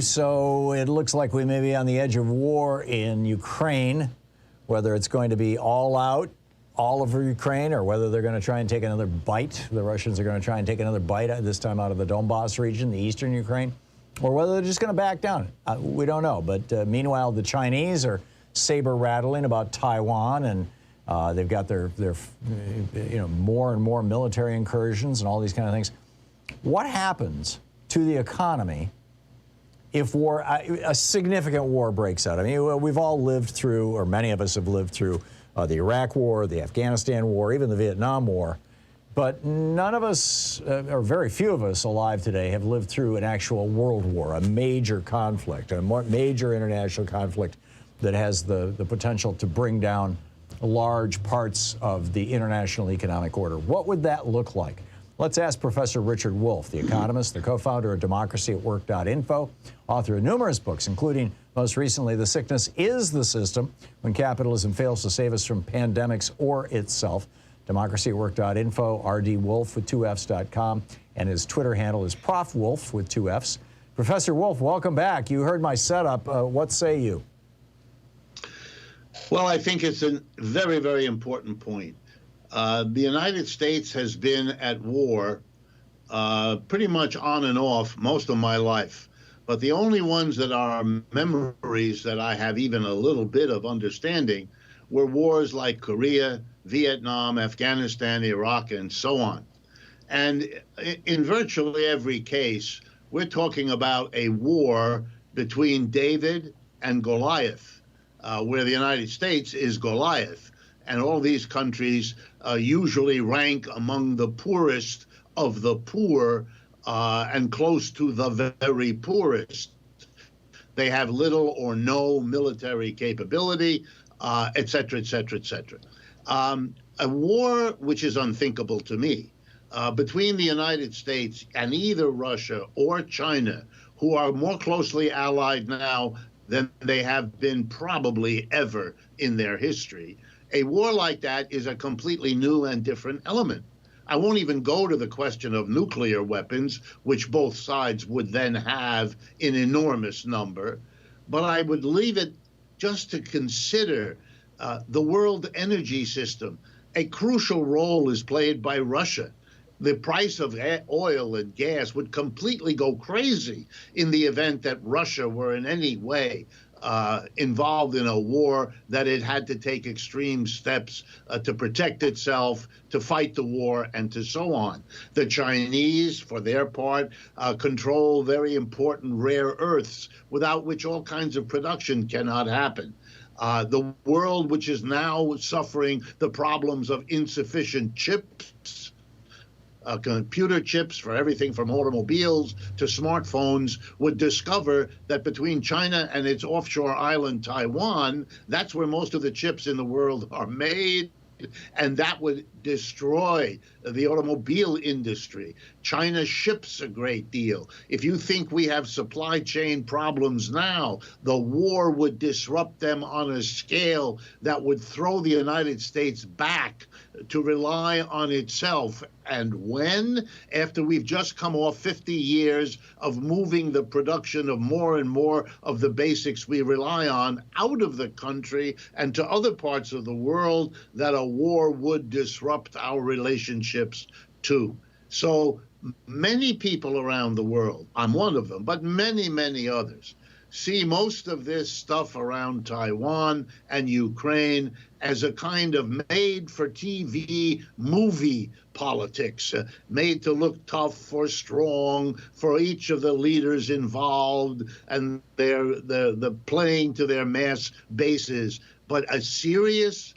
So it looks like we may be on the edge of war in Ukraine, whether it's going to be all out, all over Ukraine, or whether they're going to try and take another bite. The Russians are going to try and take another bite, this time out of the Donbass region, the eastern Ukraine, or whether they're just going to back down. We don't know. But meanwhile, the Chinese are saber rattling about Taiwan, and they've got their more and more military incursions and all these kind of things. What happens to the economy if a significant war breaks out? I mean, we've all lived through, or many of us have lived through, the Iraq War, the Afghanistan War, even the Vietnam War. But none of us, or very few of us alive today, have lived through an actual world war, a major conflict, a major international conflict that has the potential to bring down large parts of the international economic order. What would that look like? Let's ask Professor Richard Wolff, the economist, the co-founder of democracyatwork.info, author of numerous books, including, most recently, The Sickness is the System, When Capitalism Fails to Save Us from Pandemics or Itself. democracyatwork.info, rdwolff with 2fs.com, and his Twitter handle is Prof Wolff with 2fs. Professor Wolff, welcome back. You heard my setup. What say you? Well, I think it's a very, very important point. The United States has been at war pretty much on and off most of my life. But the only ones that are memories that I have even a little bit of understanding were wars like Korea, Vietnam, Afghanistan, Iraq, and so on. And in virtually every case, we're talking about a war between David and Goliath, where the United States is Goliath. And all these countries usually rank among the poorest of the poor and close to the very poorest. They have little or no military capability, et cetera, et cetera, et cetera. A war which is unthinkable to me between the United States and either Russia or China, who are more closely allied now than they have been probably ever in their history. A war like that is a completely new and different element. I won't even go to the question of nuclear weapons, which both sides would then have in enormous number, but I would leave it just to consider the world energy system. A crucial role is played by Russia. The price of oil and gas would completely go crazy in the event that Russia were in any way involved in a war that it had to take extreme steps to protect itself, to fight the war, and to so on. The Chinese, for their part, control very important rare earths, without which all kinds of production cannot happen. The world, which is now suffering the problems of insufficient chips, computer chips for everything from automobiles to smartphones, would discover that between China and its offshore island, Taiwan, that's where most of the chips in the world are made. And that would destroy the automobile industry. China ships a great deal. If you think we have supply chain problems now, the war would disrupt them on a scale that would throw the United States back to rely on itself. And when? After we've just come off 50 years of moving the production of more and more of the basics we rely on out of the country and to other parts of the world that a war would disrupt our relationships too. So many people around the world, I'm one of them, but many, many others, see most of this stuff around Taiwan and Ukraine as a kind of made-for-TV movie politics, made to look tough or strong for each of the leaders involved, and the playing to their mass bases. But a serious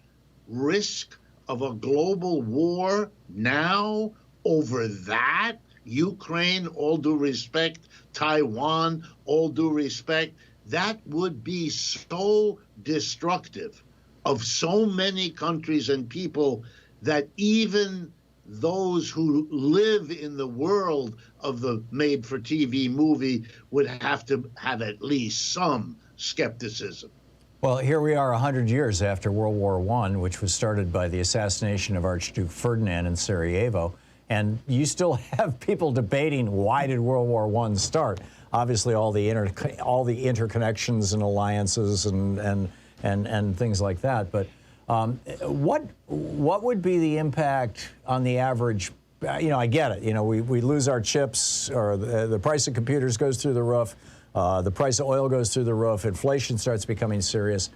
risk of a global war now over that, Ukraine, all due respect, Taiwan, all due respect, that would be so destructive of so many countries and people that even those who live in the world of the made-for-TV movie would have to have at least some skepticism. Well, here we are 100 years after World War I, which was started by the assassination of Archduke Ferdinand in Sarajevo, and you still have people debating why did World War I start. obviously all the interconnections and alliances and things like that. But what would be the impact on the average? I get it. We lose our chips, or the price of computers goes through the roof. The price of oil goes through the roof. Inflation starts becoming serious.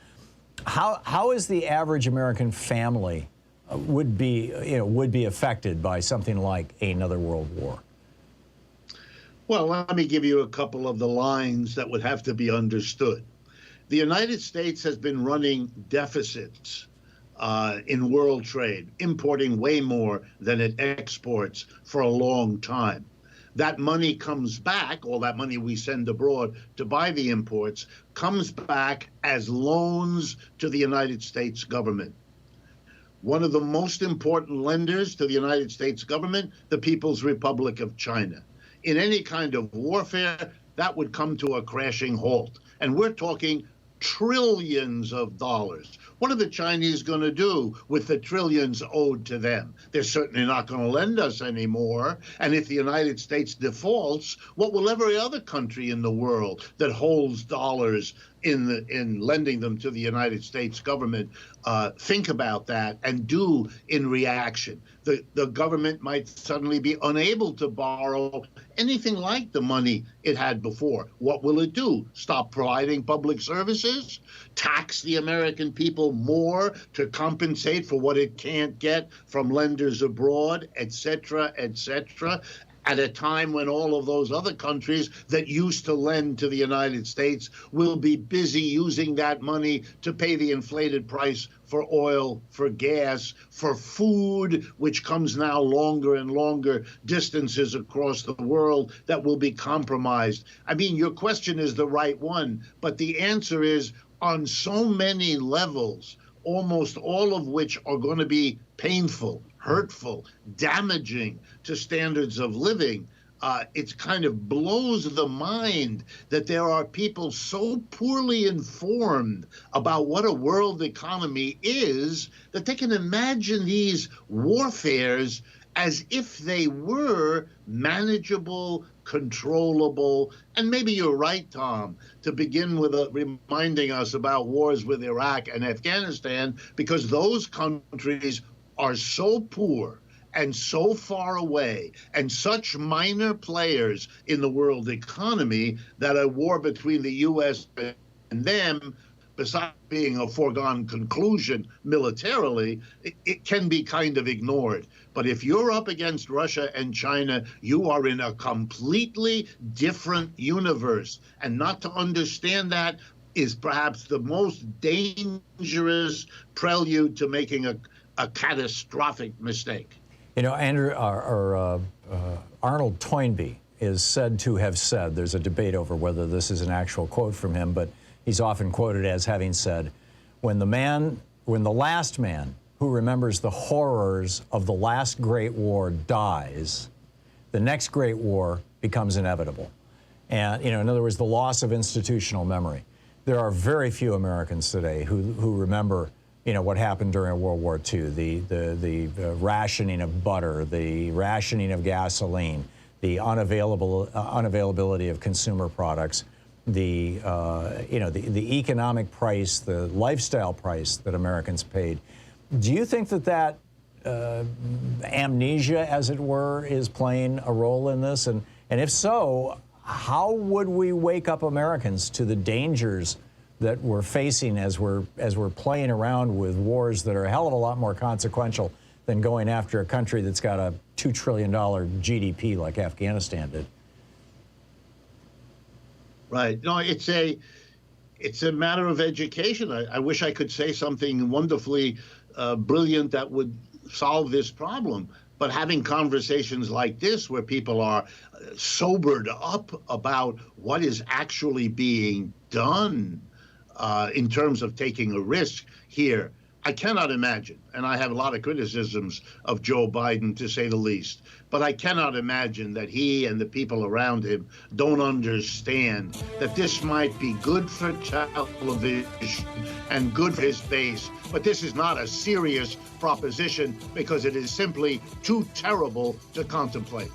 How is the average American family would be affected by something like another world war? Well, let me give you a couple of the lines that would have to be understood. The United States has been running deficits in world trade, importing way more than it exports for a long time. That money comes back, all that money we send abroad to buy the imports, comes back as loans to the United States government. One of the most important lenders to the United States government, the People's Republic of China. In any kind of warfare, that would come to a crashing halt. And we're talking trillions of dollars. What are the Chinese going to do with the trillions owed to them? They're certainly not going to lend us anymore. And if the United States defaults, what will every other country in the world that holds dollars in lending them to the United States government think about that and do in reaction? The government might suddenly be unable to borrow anything like the money it had before. What will it do? Stop providing public services? Tax the American people more to compensate for what it can't get from lenders abroad, et cetera, at a time when all of those other countries that used to lend to the United States will be busy using that money to pay the inflated price for oil, for gas, for food, which comes now longer and longer distances across the world that will be compromised. I mean, your question is the right one, but the answer is on so many levels, almost all of which are going to be painful, hurtful, damaging to standards of living. It kind of blows the mind that there are people so poorly informed about what a world economy is that they can imagine these warfares as if they were manageable, controllable. And maybe you're right, Tom, to begin with reminding us about wars with Iraq and Afghanistan, because those countries are so poor and so far away and such minor players in the world economy that a war between the U.S. and them, besides being a foregone conclusion militarily, it can be kind of ignored. But if you're up against Russia and China, you are in a completely different universe. And not to understand that is perhaps the most dangerous prelude to making a catastrophic mistake. Arnold Toynbee is said to have said, there's a debate over whether this is an actual quote from him, but he's often quoted as having said, when the last man who remembers the horrors of the last great war dies, the next great war becomes inevitable. And, in other words, the loss of institutional memory. There are very few Americans today who remember what happened during World War II, the rationing of butter, the rationing of gasoline, the unavailability of consumer products, the economic price, the lifestyle price that Americans paid. Do you think that amnesia, as it were, is playing a role in this? And if so, how would we wake up Americans to the dangers that we're facing as we're playing around with wars that are a hell of a lot more consequential than going after a country that's got a $2 trillion GDP like Afghanistan did? Right. No, it's a matter of education. I wish I could say something wonderfully brilliant that would solve this problem. But having conversations like this where people are sobered up about what is actually being done in terms of taking a risk here, I cannot imagine, and I have a lot of criticisms of Joe Biden, to say the least, but I cannot imagine that he and the people around him don't understand that this might be good for television and good for his base, but this is not a serious proposition because it is simply too terrible to contemplate.